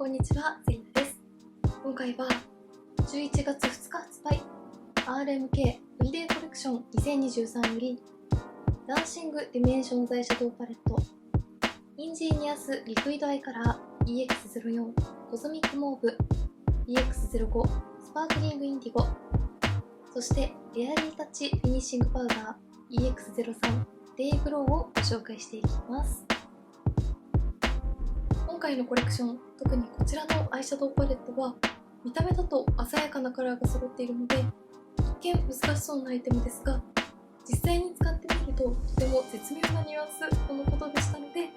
こんにちは、セリナです。今回は11月2日発売 RMK ホリデーコレクション2023よりダンシングディメンションズアイシャドウパレットインジーニアスリクイドアイカラー EX04 コズミックモーブ EX05 スパークリングインディゴ、そしてエアリータッチフィニッシングパウダー EX03 デイグローをご紹介していきます。今回のコレクション、特にこちらのアイシャドウパレットは見た目だと鮮やかなカラーが揃っているので一見難しそうなアイテムですが、実際に使ってみるととても絶妙なニュアンスとのことでしたので、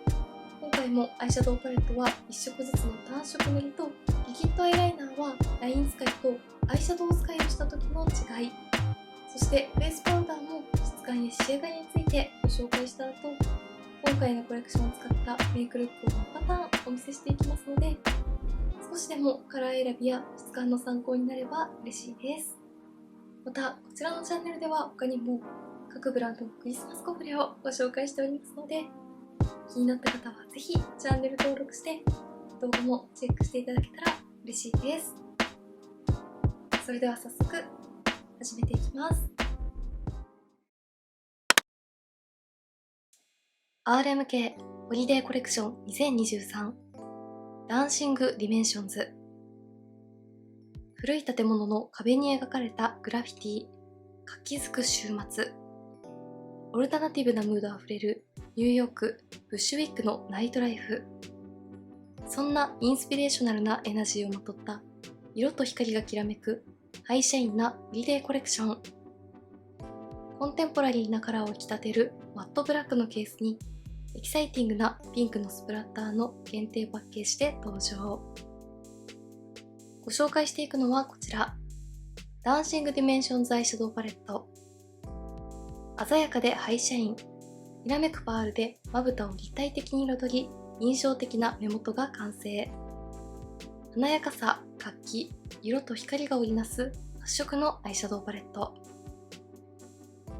今回もアイシャドウパレットは1色ずつの単色塗りとリキッドアイライナーはライン使いとアイシャドウ使いをした時の違い、そしてフェイスパウダーも質感や仕上がりについてご紹介した後、今回のコレクションを使ったメイクルックを1パターンお見せしていきますので、少しでもカラー選びや質感の参考になれば嬉しいです。またこちらのチャンネルでは他にも各ブランドのクリスマスコフレをご紹介しておりますので、気になった方はぜひチャンネル登録して動画もチェックしていただけたら嬉しいです。それでは早速始めていきます。RMK ホリデーコレクション2023ダンシングディメンションズ。古い建物の壁に描かれたグラフィティ、活気づく週末。オルタナティブなムードあふれるニューヨークブッシュウィックのナイトライフ。そんなインスピレーショナルなエナジーをまとった色と光がきらめくハイシャインなホリデーコレクション。コンテンポラリーなカラーを引き立てるマットブラックのケースにエキサイティングなピンクのスプラッターの限定パッケージで登場。ご紹介していくのはこちら、ダンシングディメンションズアイシャドウパレット。鮮やかでハイシャイン、きらめくパールでまぶたを立体的に彩り、印象的な目元が完成。華やかさ、活気、色と光が織りなす8色のアイシャドウパレット。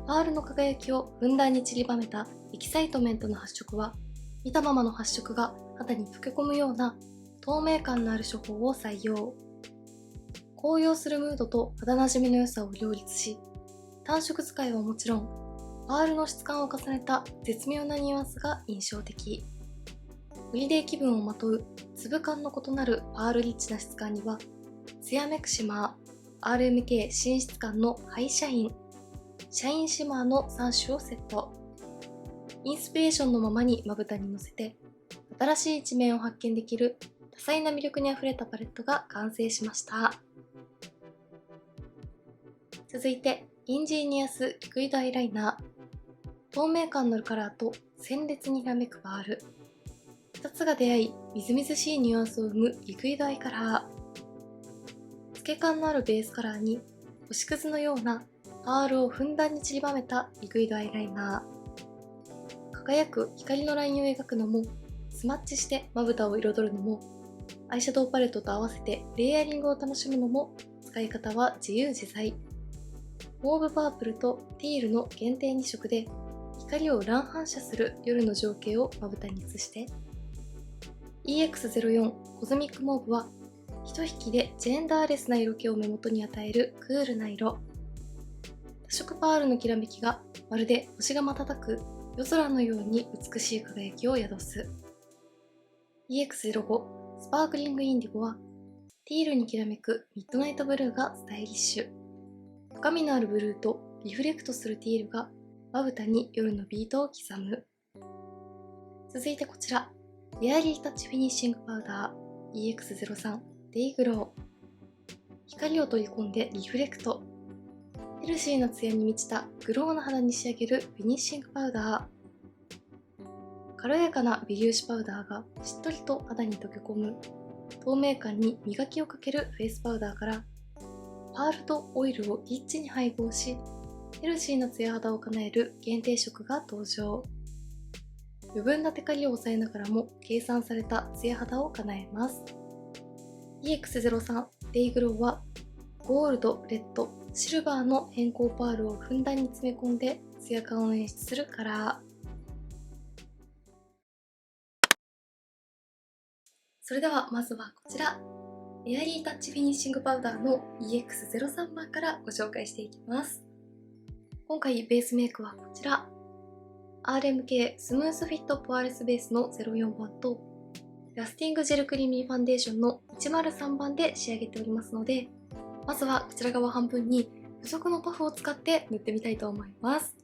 パールの輝きをふんだんに散りばめたエキサイトメントの発色は、見たままの発色が肌に溶け込むような透明感のある処方を採用。高揚するムードと肌なじみの良さを両立し、単色使いはもちろん、パールの質感を重ねた絶妙なニュアンスが印象的。ホリデー気分をまとう粒感の異なるパールリッチな質感には、ツヤメクシマー、RMK 新質感のハイシャイン、シャインシマーの3種をセット。インスピレーションのままにまぶたに乗せて、新しい一面を発見できる多彩な魅力にあふれたパレットが完成しました。続いて、インジーニアスリクイドアイライナー。透明感のあるカラーと鮮烈にきらめくパール。2つが出会い、みずみずしいニュアンスを生むリクイドアイカラー。透け感のあるベースカラーに、星屑のようなパールをふんだんに散りばめたリクイドアイライナー。輝く光のラインを描くのも、スマッチしてまぶたを彩るのも、アイシャドウパレットと合わせてレイヤリングを楽しむのも、使い方は自由自在。モーブパープルとティールの限定2色で、光を乱反射する夜の情景をまぶたに映して、EX04 コズミックモーブは、一引きでジェンダーレスな色気を目元に与えるクールな色。多色パールのきらめきがまるで星が瞬く夜空のように美しい輝きを宿す。EX05 スパークリングインディゴは、ティールにきらめくミッドナイトブルーがスタイリッシュ。深みのあるブルーとリフレクトするティールがまぶたに夜のビートを刻む。続いてこちら、エアリータッチフィニッシングパウダー EX03 デイグロー。光を取り込んでリフレクト。ヘルシーなツヤに満ちたグローな肌に仕上げるフィニッシングパウダー。軽やかな微粒子パウダーがしっとりと肌に溶け込む。透明感に磨きをかけるフェイスパウダーから、パールとオイルをリッチに配合し、ヘルシーなツヤ肌を叶える限定色が登場。余分なテカリを抑えながらも計算されたツヤ肌を叶えます。EX03 デイグローは、ゴールド、レッド、シルバーの偏光パールをふんだんに詰め込んでツヤ感を演出するカラー。それではまずはこちら、エアリータッチフィニッシングパウダーの EX03 番からご紹介していきます。今回ベースメイクはこちら、RMK スムースフィットポアレスベースの04番と、ラスティングジェルクリーミーファンデーションの103番で仕上げておりますので、まずはこちら側半分に付属のパフを使って塗ってみたいと思います。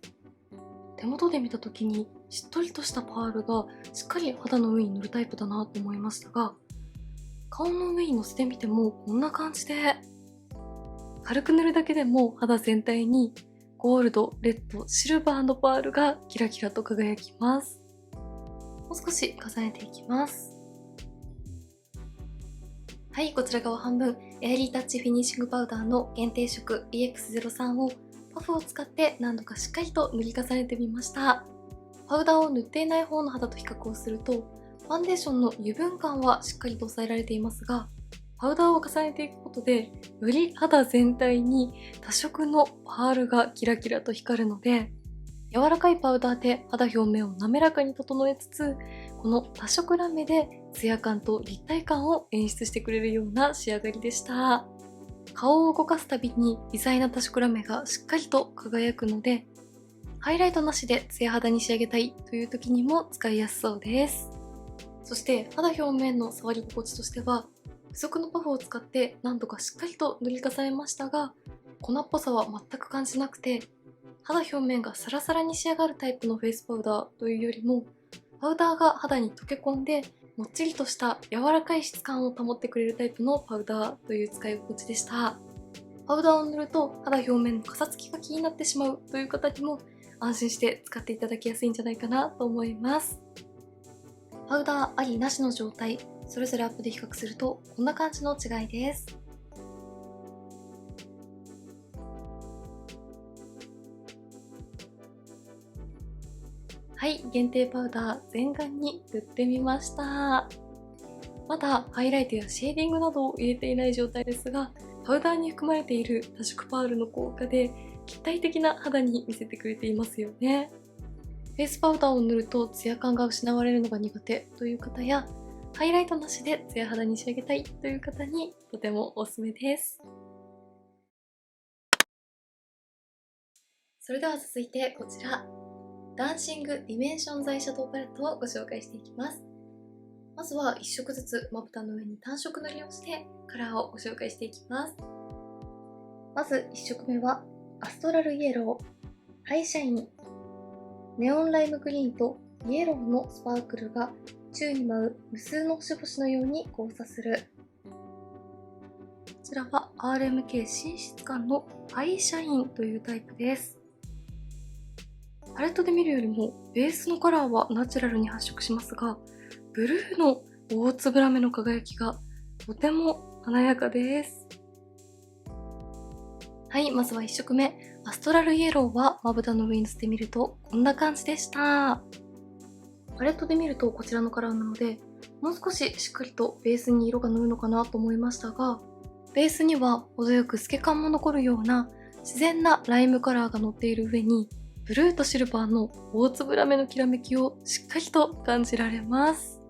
手元で見た時にしっとりとしたパールがしっかり肌の上に塗るタイプだなと思いましたが、顔の上にのせてみてもこんな感じで、軽く塗るだけでも肌全体にゴールド、レッド、シルバーのパールがキラキラと輝きます。もう少し重ねていきます。はい、こちら側半分、エアリータッチフィニッシングパウダーの限定色 EX03 をパフを使って何度かしっかりと塗り重ねてみました。パウダーを塗っていない方の肌と比較をすると、ファンデーションの油分感はしっかりと抑えられていますが、パウダーを重ねていくことで、より肌全体に多色のパールがキラキラと光るので、柔らかいパウダーで肌表面を滑らかに整えつつ、この多色ラメでツヤ感と立体感を演出してくれるような仕上がりでした。顔を動かすたびに微細な多色ラメがしっかりと輝くので、ハイライトなしでツヤ肌に仕上げたいという時にも使いやすそうです。そして肌表面の触り心地としては、付属のパフを使って何度かしっかりと塗り重ねましたが、粉っぽさは全く感じなくて、肌表面がサラサラに仕上がるタイプのフェイスパウダーというよりも、パウダーが肌に溶け込んでもっちりとした柔らかい質感を保ってくれるタイプのパウダーという使い心地でした。パウダーを塗ると肌表面のかさつきが気になってしまうという方にも安心して使っていただきやすいんじゃないかなと思います。パウダーありなしの状態、それぞれアップで比較するとこんな感じの違いです。はい、限定パウダー全顔に塗ってみました。まだハイライトやシェーディングなどを入れていない状態ですが、パウダーに含まれている多色パールの効果で立体的な肌に見せてくれていますよね。フェイスパウダーを塗るとツヤ感が失われるのが苦手という方や、ハイライトなしでツヤ肌に仕上げたいという方にとてもおすすめです。それでは続いてこちら、ダンシングディメンションザアイシャドウパレットをご紹介していきます。まずは1色ずつまぶたの上に単色塗りをしてカラーをご紹介していきます。まず1色目はアストラルイエロー、ハイシャイン、ネオンライムグリーンとイエローのスパークルが宙に舞う無数の星々のように交差する。こちらは RMK 新質感のハイシャインというタイプです。パレットで見るよりもベースのカラーはナチュラルに発色しますが、ブルーの大粒ラメの輝きがとても華やかです。はい、まずは1色目、アストラルイエローはまぶたの上にのせてみるとこんな感じでした。パレットで見るとこちらのカラーなので、もう少ししっかりとベースに色が乗るのかなと思いましたが、ベースには程よく透け感も残るような自然なライムカラーが乗っている上に、ブルーとシルバーの大粒ラメのきらめきをしっかりと感じられます。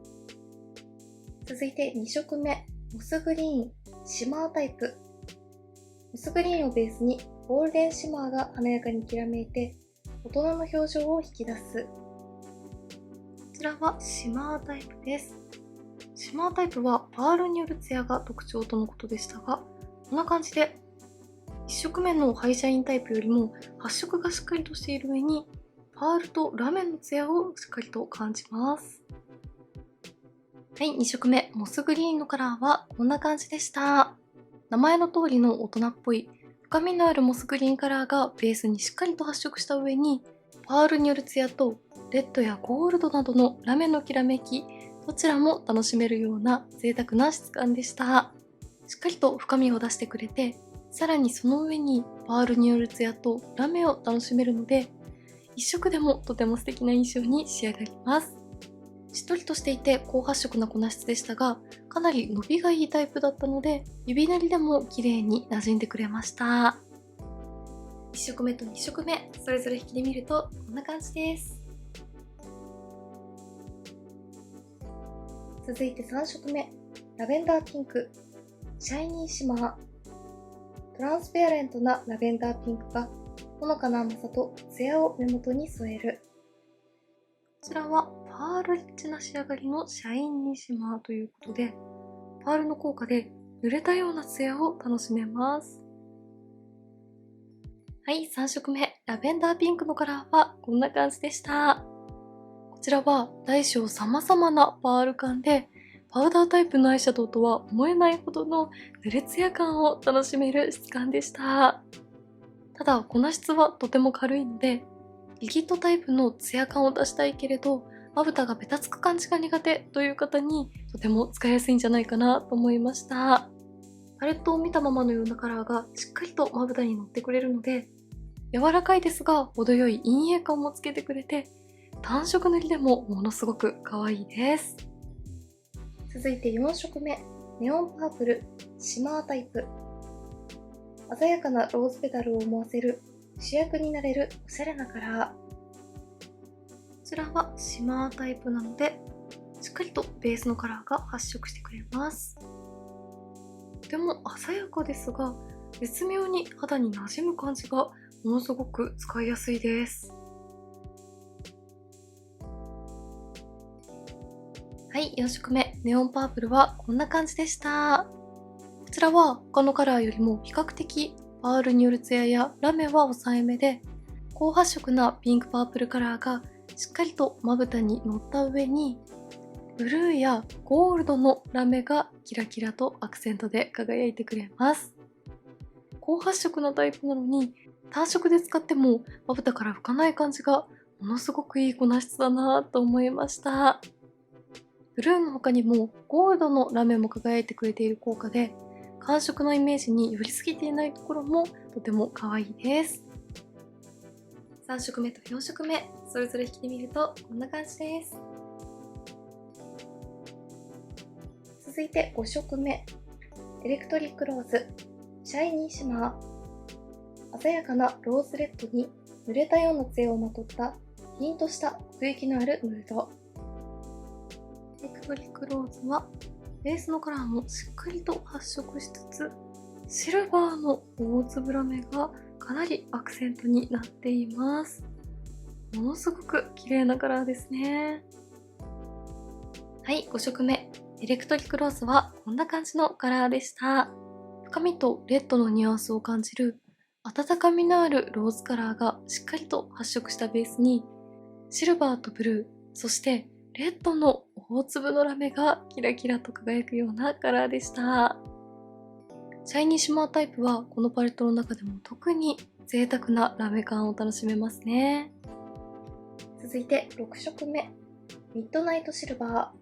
続いて2色目、モスグリーン、シマータイプ。モスグリーンをベースにゴールデンシマーが華やかにきらめいて、大人の表情を引き出す。こちらはシマータイプです。シマータイプはパールによるツヤが特徴とのことでしたが、こんな感じで1色目のハイシャインタイプよりも発色がしっかりとしている上に、パールとラメのツヤをしっかりと感じます。はい、2色目、モスグリーンのカラーはこんな感じでした。名前の通りの大人っぽい深みのあるモスグリーンカラーがベースにしっかりと発色した上に、パールによるツヤとレッドやゴールドなどのラメのきらめき、どちらも楽しめるような贅沢な質感でした。しっかりと深みを出してくれて、さらにその上にパールによるツヤとラメを楽しめるので、一色でもとても素敵な印象に仕上がります。しっとりとしていて高発色な粉質でしたが、かなり伸びがいいタイプだったので、指塗りでも綺麗に馴染んでくれました。1色目と2色目、それぞれ引きで見るとこんな感じです。続いて3色目、ラベンダーピンク、シャイニーシマー。トランスペアレントなラベンダーピンクがほのかな甘さとツヤを目元に添える。こちらはパールリッチな仕上がりのシャイニーシマーということで、パールの効果で濡れたようなツヤを楽しめます。はい、3色目、ラベンダーピンクのカラーはこんな感じでした。こちらは大小様々なパール感で、パウダータイプのアイシャドウとは思えないほどの濡れツヤ感を楽しめる質感でした。ただ、粉質はとても軽いので、リキッドタイプのツヤ感を出したいけれど、まぶたがベタつく感じが苦手という方にとても使いやすいんじゃないかなと思いました。パレットを見たままのようなカラーがしっかりとまぶたに乗ってくれるので、柔らかいですが程よい陰影感もつけてくれて、単色塗りでもものすごく可愛いです。続いて4色目、ネオンパープル、シマータイプ。鮮やかなローズペタルを思わせる主役になれるおしゃれなカラー。こちらはシマータイプなので、しっかりとベースのカラーが発色してくれます。とても鮮やかですが、絶妙に肌に馴染む感じがものすごく使いやすいです。はい、4色目、ネオンパープルはこんな感じでした。こちらは他のカラーよりも比較的パールによるツヤやラメは抑えめで、高発色なピンクパープルカラーがしっかりとまぶたに乗った上に、ブルーやゴールドのラメがキラキラとアクセントで輝いてくれます。高発色なタイプなのに単色で使ってもまぶたから拭かない感じがものすごくいい粉質だなと思いました。ブルーの他にもゴールドのラメも輝いてくれている効果で、寒色のイメージに寄りすぎていないところもとても可愛いです。3色目と4色目、それぞれ引きで見るとこんな感じです。続いて5色目、エレクトリックローズ、シャイニーシマー。鮮やかなローズレッドに濡れたようなツヤをまとった凛とした奥行きのあるムード。エレクトリックローズはベースのカラーもしっかりと発色しつつ、シルバーの大粒ラメがかなりアクセントになっています。ものすごく綺麗なカラーですね。はい、5色目、エレクトリックローズはこんな感じのカラーでした。深みとレッドのニュアンスを感じる温かみのあるローズカラーがしっかりと発色したベースに、シルバーとブルー、そしてレッドの大粒のラメがキラキラと輝くようなカラーでした。シャイニーシマータイプはこのパレットの中でも特に贅沢なラメ感を楽しめますね。続いて6色目、ミッドナイトシルバ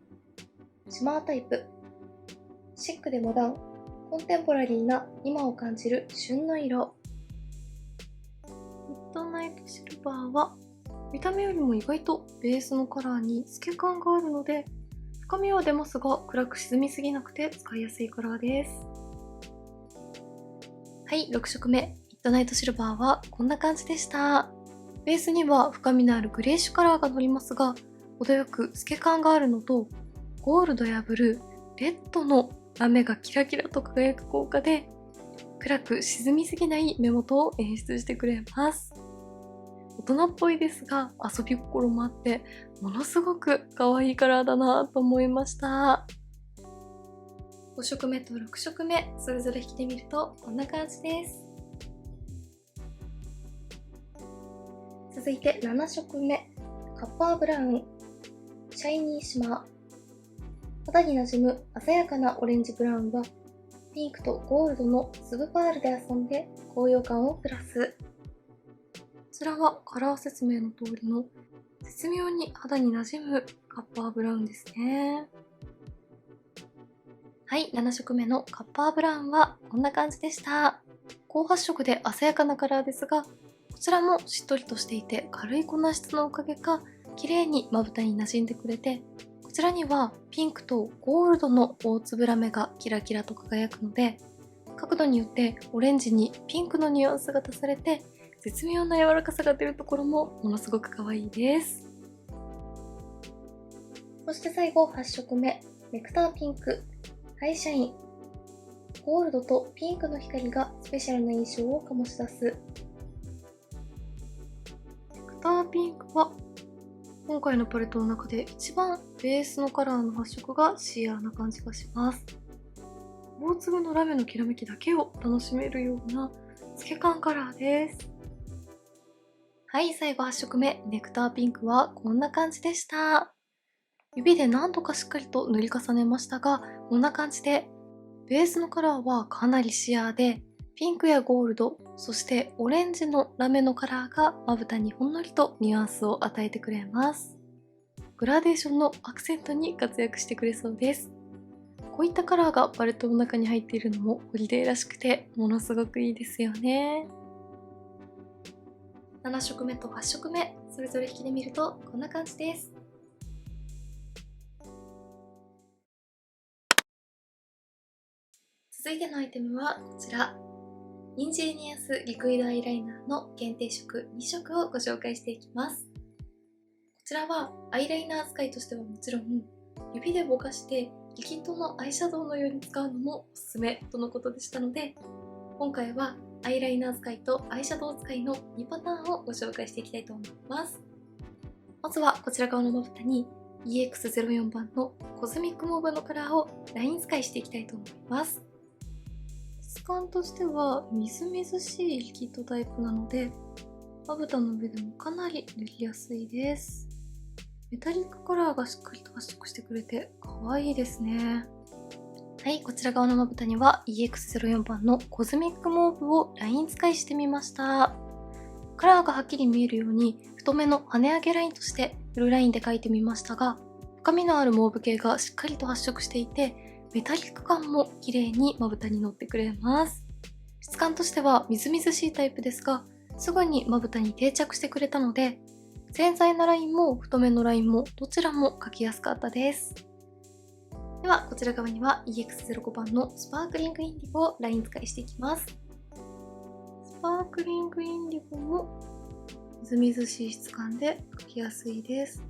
ー、シマータイプ。シックでモダン、コンテンポラリーな今を感じる旬の色。ミッドナイトシルバーは見た目よりも意外とベースのカラーに透け感があるので、深みは出ますが暗く沈みすぎなくて使いやすいカラーです。はい、6色目、ミッドナイトシルバーはこんな感じでした。ベースには深みのあるグレーッシュカラーが乗りますが、程よく透け感があるのと、ゴールドやブルー、レッドのラメがキラキラと輝く効果で、暗く沈みすぎない目元を演出してくれます。大人っぽいですが遊び心もあって、ものすごく可愛いカラーだなと思いました。5色目と6色目、それぞれ引きで見るとこんな感じです。続いて7色目、カッパーブラウン、シャイニーシマー。肌に馴染む鮮やかなオレンジブラウンは、ピンクとゴールドの粒パールで遊んで高揚感をプラス。こちらはカラー説明の通りの絶妙に肌に馴染むカッパーブラウンですね。はい、7色目のカッパーブラウンはこんな感じでした。高発色で鮮やかなカラーですが、こちらもしっとりとしていて軽い粉質のおかげか綺麗にまぶたに馴染んでくれて、こちらにはピンクとゴールドの大粒ラメがキラキラと輝くので、角度によってオレンジにピンクのニュアンスが足されて絶妙な柔らかさが出るところもものすごく可愛いです。そして最後8色目、ネクターピンク、ハイシャイン。ゴールドとピンクの光がスペシャルな印象を醸し出す。ネクターピンクは今回のパレットの中で一番ベースのカラーの発色がシアーな感じがします。大粒のラメのきらめきだけを楽しめるような透け感カラーです。はい、最後8色目、ネクターピンクはこんな感じでした。指で何度かしっかりと塗り重ねましたが、こんな感じで、ベースのカラーはかなりシアーで、ピンクやゴールド、そしてオレンジのラメのカラーがまぶたにほんのりとニュアンスを与えてくれます。グラデーションのアクセントに活躍してくれそうです。こういったカラーがパレットの中に入っているのもホリデーらしくてものすごくいいですよね。7色目と8色目、それぞれ引きで見るとこんな感じです。続いてのアイテムはこちら。インジェニアスリクイドアイライナーの限定色2色をご紹介していきます。こちらはアイライナー使いとしてはもちろん、指でぼかしてリキッドのアイシャドウのように使うのもおすすめとのことでしたので、今回はアイライナー使いとアイシャドウ使いの2パターンをご紹介していきたいと思います。まずはこちら側のまぶたに EX04 番のコズミックモーブのカラーをライン使いしていきたいと思います。質感としてはみずみずしいリキッドタイプなので、まぶたの上でもかなり塗りやすいです。メタリックカラーがしっかりと発色してくれて可愛いですね。はい、こちら側のまぶたには EX04 番のコズミックモーブをライン使いしてみました。カラーがはっきり見えるように太めの跳ね上げラインとしてフルラインで描いてみましたが、深みのあるモーブ系がしっかりと発色していて、メタリック感も綺麗にまぶたに乗ってくれます。質感としてはみずみずしいタイプですが、すぐにまぶたに定着してくれたので、繊細なラインも太めのラインもどちらも描きやすかったです。ではこちら側には EX05 番のスパークリングインディゴをライン使いしていきます。スパークリングインディゴもみずみずしい質感で描きやすいです。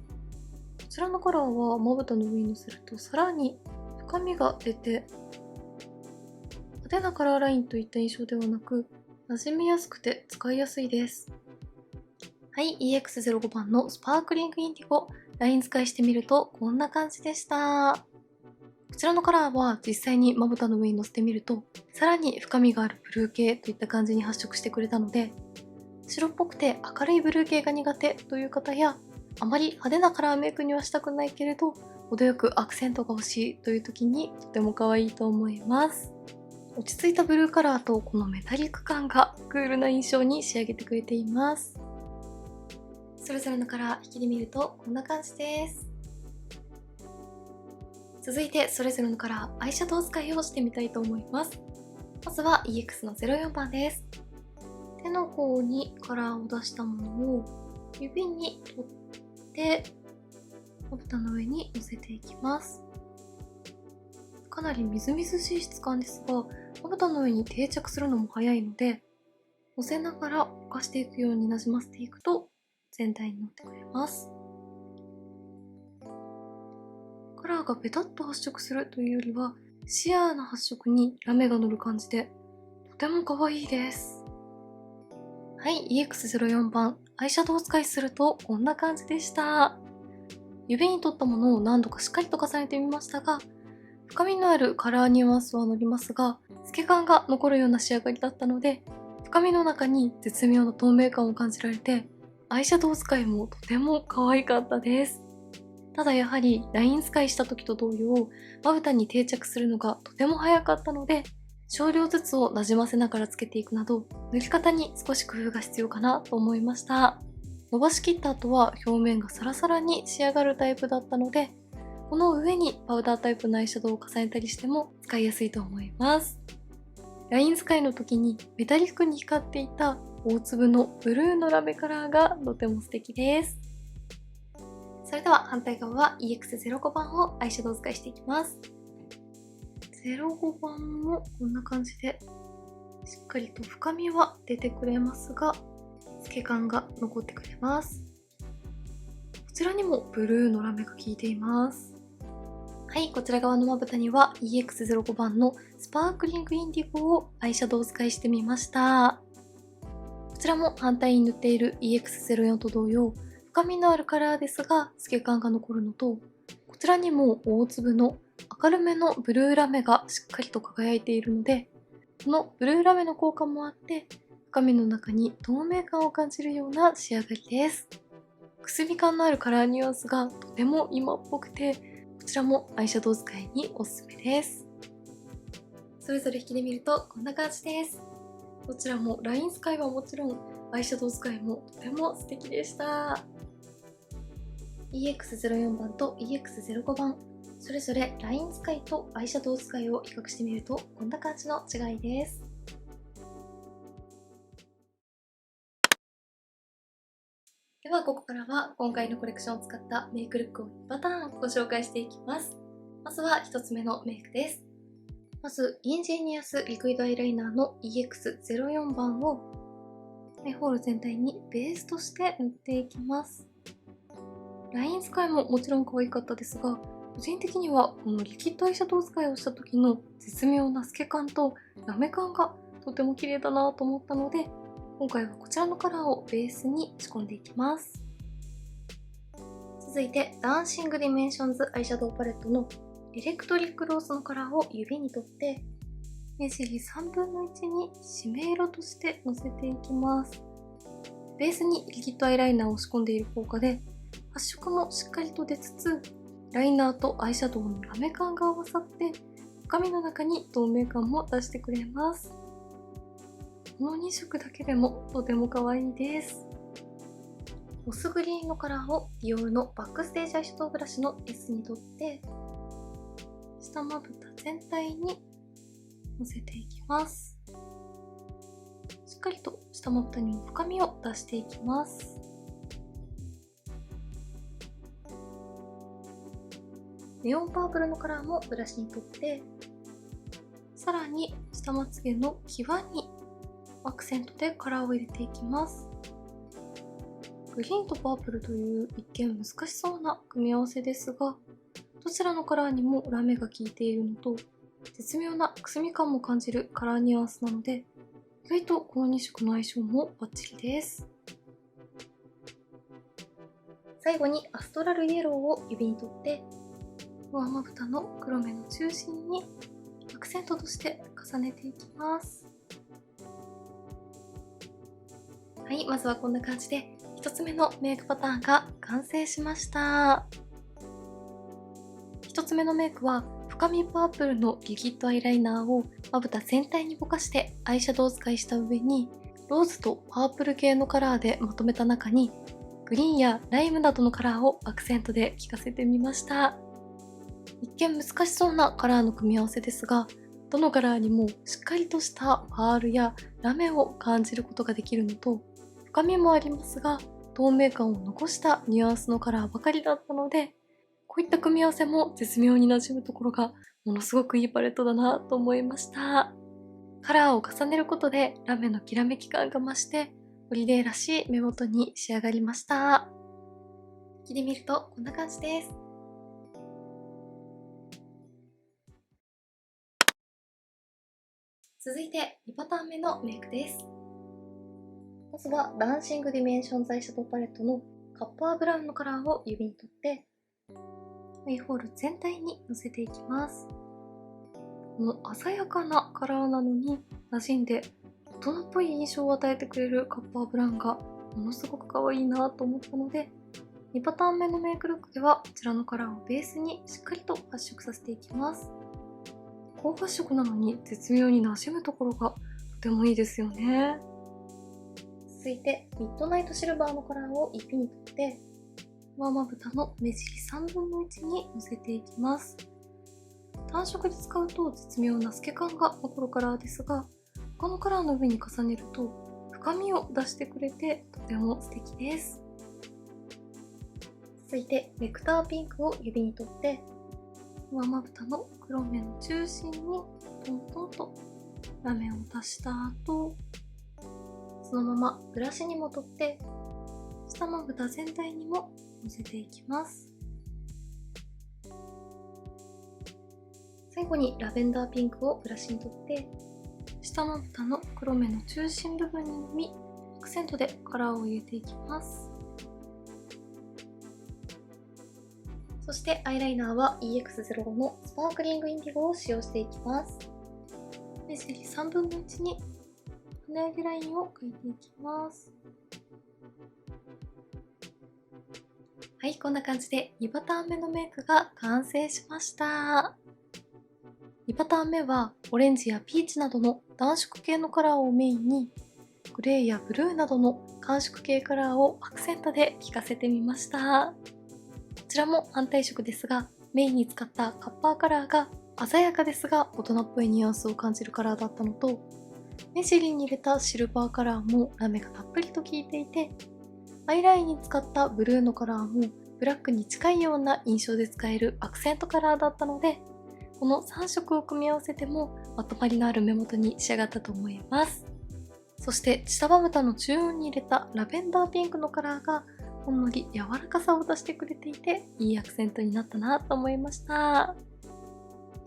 こちらのカラーはまぶたの上にのせるとさらに深みが出て、派手なカラーラインといった印象ではなく、馴染みやすくて使いやすいです。はい、EX05 番のスパークリングインディゴ、ライン使いしてみるとこんな感じでした。こちらのカラーは実際にまぶたの上にのせてみると、さらに深みがあるブルー系といった感じに発色してくれたので、白っぽくて明るいブルー系が苦手という方や、あまり派手なカラーメイクにはしたくないけれど、程よくアクセントが欲しいという時にとても可愛いと思います。落ち着いたブルーカラーとこのメタリック感がクールな印象に仕上げてくれています。それぞれのカラー引きで見るとこんな感じです。続いてそれぞれのカラーアイシャドウ使いをしてみたいと思います。まずは EX の04番です。手の方にカラーを出したものを指に取ってまぶたの上にのせていきます。かなりみずみずしい質感ですが、まぶたの上に定着するのも早いので、のせながらぼかしていくようになじませていくと全体に乗ってくれます。カラーがベタッと発色するというよりは、シアーな発色にラメが乗る感じで、とても可愛いです。はい、EX04 番、アイシャドウ使いするとこんな感じでした。指に取ったものを何度かしっかりと重ねてみましたが、深みのあるカラーニュアンスは乗りますが、透け感が残るような仕上がりだったので、深みの中に絶妙な透明感を感じられて、アイシャドウ使いもとても可愛かったです。ただやはりライン使いした時と同様、まぶたに定着するのがとても早かったので、少量ずつをなじませながらつけていくなど、塗り方に少し工夫が必要かなと思いました。伸ばしきった後は表面がサラサラに仕上がるタイプだったので、この上にパウダータイプのアイシャドウを重ねたりしても使いやすいと思います。ライン使いの時にメタリックに光っていた大粒のブルーのラメカラーがとても素敵です。それでは反対側は EX05 番をアイシャドウ使いしていきます。05番もこんな感じでしっかりと深みは出てくれますが、透け感が残ってくれます。こちらにもブルーのラメが効いています。はい、こちら側のまぶたには EX05 番のスパークリングインディゴをアイシャドウ使いしてみました。こちらも反対に塗っている EX04 と同様、深みのあるカラーですが透け感が残るのと、こちらにも大粒の明るめのブルーラメがしっかりと輝いているので、このブルーラメの効果もあって深みの中に透明感を感じるような仕上がりです。くすみ感のあるカラーニュアンスがとても今っぽくて、こちらもアイシャドウ使いにおすすめです。それぞれ引きで見るとこんな感じです。どちらもライン使いはもちろんアイシャドウ使いもとても素敵でした。EX04 番と EX05 番、それぞれライン使いとアイシャドウ使いを比較してみるとこんな感じの違いです。ではここからは今回のコレクションを使ったメイクルックを2パターンご紹介していきます。まずは1つ目のメイクです。まずインジェニアスリクイドアイライナーの EX04 番をアイホール全体にベースとして塗っていきます。ライン使いももちろん可愛かったですが、個人的にはこのリキッドアイシャドウ使いをした時の絶妙な透け感とラメ感がとても綺麗だなと思ったので、今回はこちらのカラーをベースに仕込んでいきます。続いてダンシングディメンションズアイシャドウパレットのエレクトリックローズのカラーを指に取って目尻3分の1に締め色としてのせていきます。ベースにリキッドアイライナーを仕込んでいる効果で発色もしっかりと出つつ、ライナーとアイシャドウのラメ感が合わさって深みの中に透明感も出してくれます。この2色だけでもとても可愛いです。モスグリーンのカラーをディオールのバックステージアイシャドウブラシの S に取って下まぶた全体にのせていきます。しっかりと下まぶたにも深みを出していきます。ネオンパープルのカラーもブラシに取って、さらに下まつげの際にアクセントでカラーを入れていきます。グリーンとパープルという一見難しそうな組み合わせですが、どちらのカラーにもラメが効いているのと絶妙なくすみ感も感じるカラーニュアンスなので、意外とこの2色の相性もバッチリです。最後にアストラルイエローを指に取って上まぶたの黒目の中心にアクセントとして重ねていきます。はい、まずはこんな感じで1つ目のメイクパターンが完成しました。1つ目のメイクは深みパープルのリキッドアイライナーをまぶた全体にぼかしてアイシャドウ使いした上にローズとパープル系のカラーでまとめた中にグリーンやライムなどのカラーをアクセントで効かせてみました。一見難しそうなカラーの組み合わせですが、どのカラーにもしっかりとしたパールやラメを感じることができるのと、深みもありますが透明感を残したニュアンスのカラーばかりだったので、こういった組み合わせも絶妙に馴染むところがものすごくいいパレットだなと思いました。カラーを重ねることでラメのきらめき感が増してホリデーらしい目元に仕上がりました。引きで見るとこんな感じです。続いて2パターン目のメイクです。まずはダンシングディメンションズアイシャドウパレットのカッパーブラウンのカラーを指に取ってアイホール全体にのせていきます。この鮮やかなカラーなのに馴染んで大人っぽい印象を与えてくれるカッパーブラウンがものすごく可愛いなと思ったので、2パターン目のメイクルックではこちらのカラーをベースにしっかりと発色させていきます。高発色なのに絶妙に馴染むところがとてもいいですよね。続いてミッドナイトシルバーのカラーを指に取って上まぶたの目尻3分の1にのせていきます。単色で使うと絶妙な透け感が残るカラーですが、他のカラーの上に重ねると深みを出してくれてとても素敵です。続いてネクターピンクを指に取って上まぶたの黒目の中心にトントンとラメを足した後、そのままブラシにも取って下まぶた全体にものせていきます。最後にラベンダーピンクをブラシに取って、下まぶたの黒目の中心部分にのみアクセントでカラーを入れていきます。そしてアイライナーは EX05 のスパークリングインディゴを使用していきます。目尻3分の1に鼻上げラインを描いていきます。はい、こんな感じで2パターン目のメイクが完成しました。2パターン目はオレンジやピーチなどの暖色系のカラーをメインに、グレーやブルーなどの寒色系カラーをアクセントで効かせてみました。こちらも反対色ですが、メインに使ったカッパーカラーが鮮やかですが大人っぽいニュアンスを感じるカラーだったのと、目尻に入れたシルバーカラーもラメがたっぷりと効いていて、アイラインに使ったブルーのカラーもブラックに近いような印象で使えるアクセントカラーだったので、この3色を組み合わせてもまとまりのある目元に仕上がったと思います。そして下まぶたの中央に入れたラベンダーピンクのカラーがほんのり柔らかさを出してくれていて、いいアクセントになったなと思いました。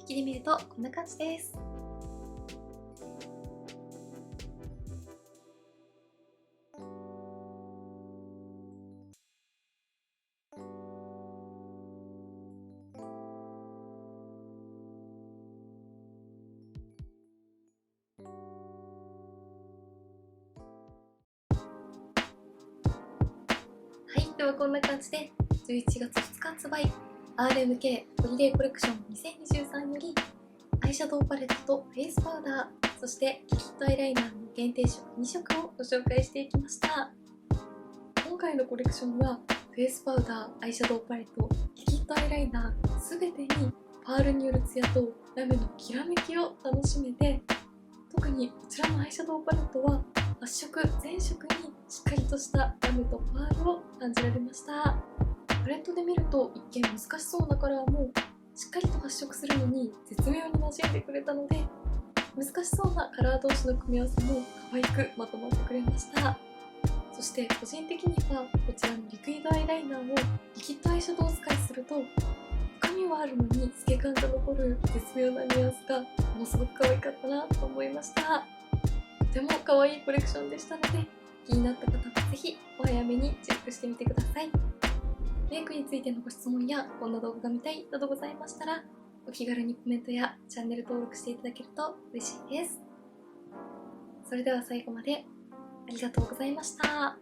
引きで見るとこんな感じです。はい、ではこんな感じで11月2日発売 RMK ホリデーコレクション2023よりアイシャドウパレットとフェイスパウダー、そしてリキッドアイライナーの限定色2色をご紹介していきました。今回のコレクションはフェイスパウダー、アイシャドウパレット、リキッドアイライナー全てにパールによるツヤとラメのきらめきを楽しめて、特にこちらのアイシャドウパレットは発色全色にしっかりとしたラメとパールを感じられました。パレットで見ると一見難しそうなカラーもしっかりと発色するのに絶妙に馴染んでくれたので、難しそうなカラー同士の組み合わせも可愛くまとまってくれました。そして個人的にはこちらのリクイッドアイライナーをリキッドアイシャドウ使いすると深みはあるのに透け感が残る絶妙なニュアンスがものすごく可愛かったなと思いました。とても可愛いコレクションでしたので、気になった方はぜひお早めにチェックしてみてください。メイクについてのご質問やこんな動画が見たいなどございましたら、お気軽にコメントやチャンネル登録していただけると嬉しいです。それでは最後までありがとうございました。